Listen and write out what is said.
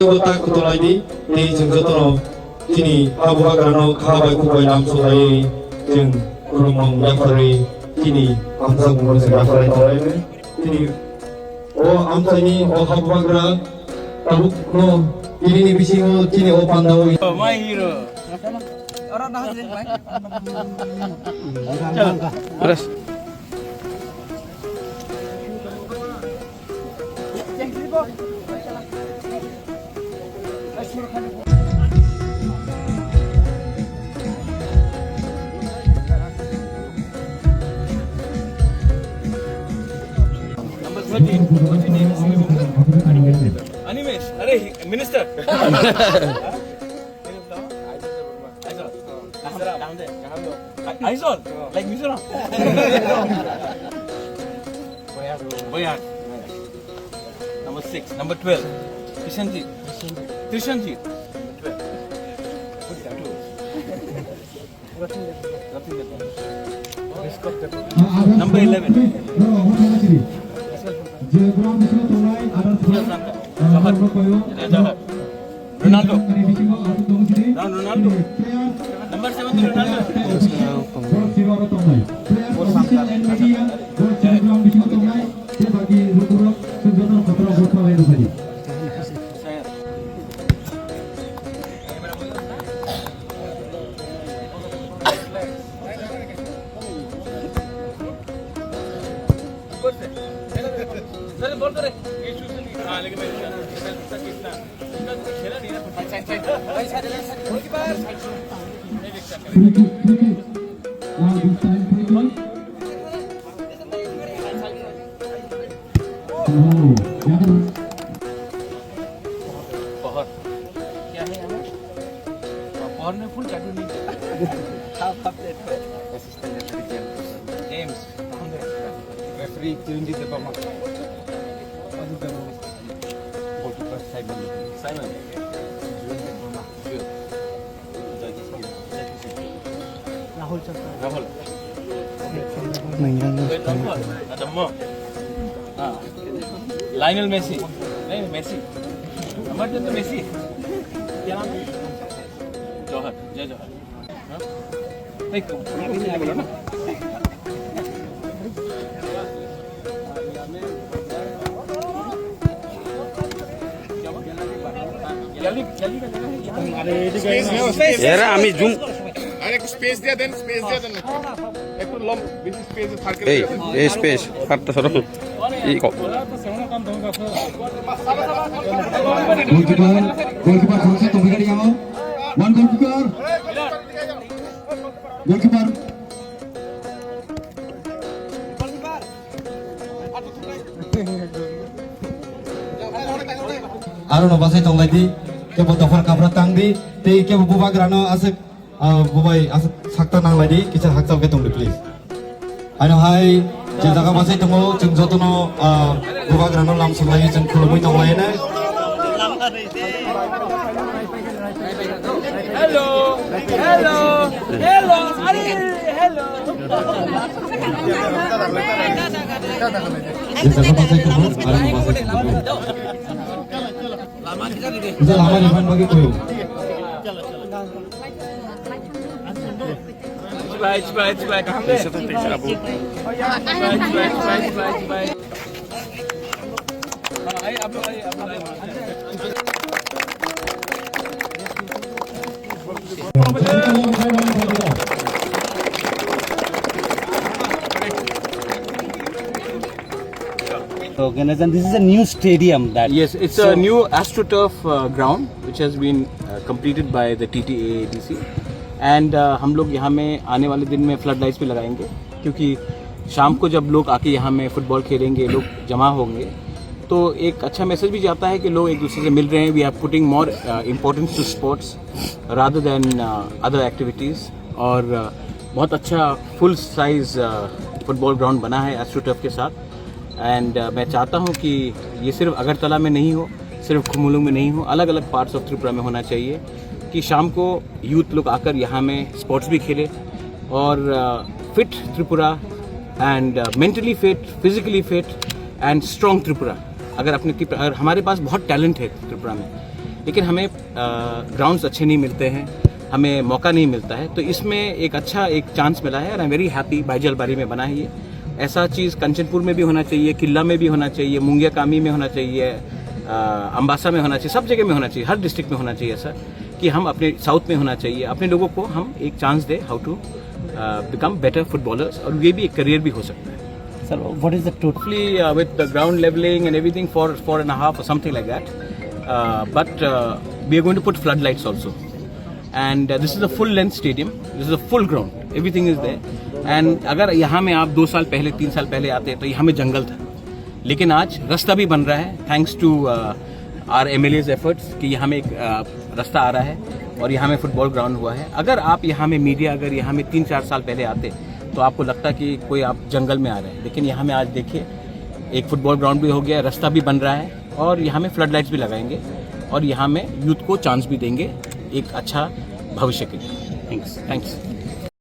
tak kutolai di jengjotono kini habu hagarano kahabai kubai nam solai jeng kurumong yakari kini amsa gumur sing yakari tolai kini o amsa ini o habu hagara tabuk no ini ni bisingo kini o pandau my hero orang dah hadir baik terus Number 13. What's your name? Animesh. Arey, minister. Aizol. Like Mizoram. Boyard. Number 6. Number 12. Krishanjit. Krishanjit. 12. Number 11. Ronaldo. Ronaldo. Number 7 Ronaldo. Sir बोल तो रे ये shoes नहीं हां लेकिन मैं कितना खेला नहीं ना गोलकीपर नहीं देख सकते बहुत क्या है हमें और में फुल चाटू नहीं हाफ प्लेट पे असिस्टेंट रेफरी जेम्स रेफरी चिरंजीव देवमा Simon. Rahul. Ada Mo. Lionel Messi. नहीं Messi. हमारे तो Messi. क्या नाम है? जौहर. जय जौहर. नहीं तो नहीं बोला ना. यार আমি জুম আরে একটু স্পেস দিয়ে দেন একটু লম বেশি স্পেস থাকে এই স্পেস ফাটতে সরো এই কো গোলকিপার সঙ্গে তুমি গাড়ি যাও one goalkeeper Aro basai tong lagi, kebo dafar kabra tangdi, te kebo buba grano asik, bubai asik sakta nang lagi, kita hakta ke tong please. Ano hai, jaga basai tongo, jeng jotono buba grano langsung lagi jeng kulumui tong lagi na. Hello, Ari, hello. Jaga basai tongo, aro basai tongo. Bisa lama Ivan bagi koyo. Coba. Kहाँ पे? Coba. आइए आप लोग आइए. Organization. This is a new stadium that Yes, it's a new AstroTurf ground which has been completed by the TTAADC and हम लोग यहाँ में आने वाले दिन में फ्लड लाइट्स भी लगाएंगे क्योंकि शाम को जब लोग आके यहाँ में फुटबॉल खेलेंगे, लोग जमा होंगे तो एक अच्छा मैसेज भी जाता है कि लोग एक दूसरे से मिल रहे हैं. We are putting more importance to sports rather than other activities और बहुत अच्छा फुल साइज फुटबॉल ग्राउंड बना है एस्ट्रोटर्फ के साथ. एंड मैं चाहता हूँ कि ये सिर्फ अगरतला में नहीं हो, सिर्फ खुमुलुंग में नहीं हो, अलग अलग पार्ट्स ऑफ त्रिपुरा में होना चाहिए कि शाम को यूथ लोग आकर यहाँ में स्पोर्ट्स भी खेले और fit Tripura and mentally fit, physically fit and strong Tripura. अगर हमारे पास बहुत टैलेंट है त्रिपुरा में लेकिन हमें ग्राउंड्स अच्छे नहीं मिलते हैं, हमें मौका नहीं मिलता है। तो इसमें एक अच्छा एक चांस मिला है और आई एम वेरी हैप्पी। भाईजल बारी में बना है ये। ऐसा चीज़ कंचनपुर में भी होना चाहिए, किला में भी होना चाहिए, मुंगिया कामी में होना चाहिए, अम्बासा में होना चाहिए, सब जगह में होना चाहिए, हर डिस्ट्रिक्ट में होना चाहिए ऐसा, कि हम अपने साउथ में होना चाहिए। अपने लोगों को हम एक चांस दें how to become better footballers, और ये भी एक करियर भी हो सकता है। Sir, what is the total? Hopefully with the ground leveling and everything for 4.5 or something like that. But we are going to put floodlights also. And this is a full length stadium. This is a full ground. Everything is there. And अगर यहाँ में आप 2 साल पहले 3 साल पहले आते तो यहाँ में जंगल था, लेकिन आज रास्ता भी बन रहा है thanks to are MLA's efforts कि यहाँ में एक रास्ता आ रहा है और यहाँ में फुटबॉल ग्राउंड हुआ है। अगर आप यहाँ में मीडिया अगर यहाँ में 3-4 साल पहले आते तो आपको लगता कि कोई आप जंगल में आ रहे हैं, लेकिन यहाँ में आज देखिए एक फुटबॉल ग्राउंड भी हो गया, रास्ता भी बन रहा है और यहाँ में फ्लड लाइट्स भी लगाएंगे और यहाँ में यूथ को चांस भी देंगे एक अच्छा भविष्य के लिए। थैंक्स।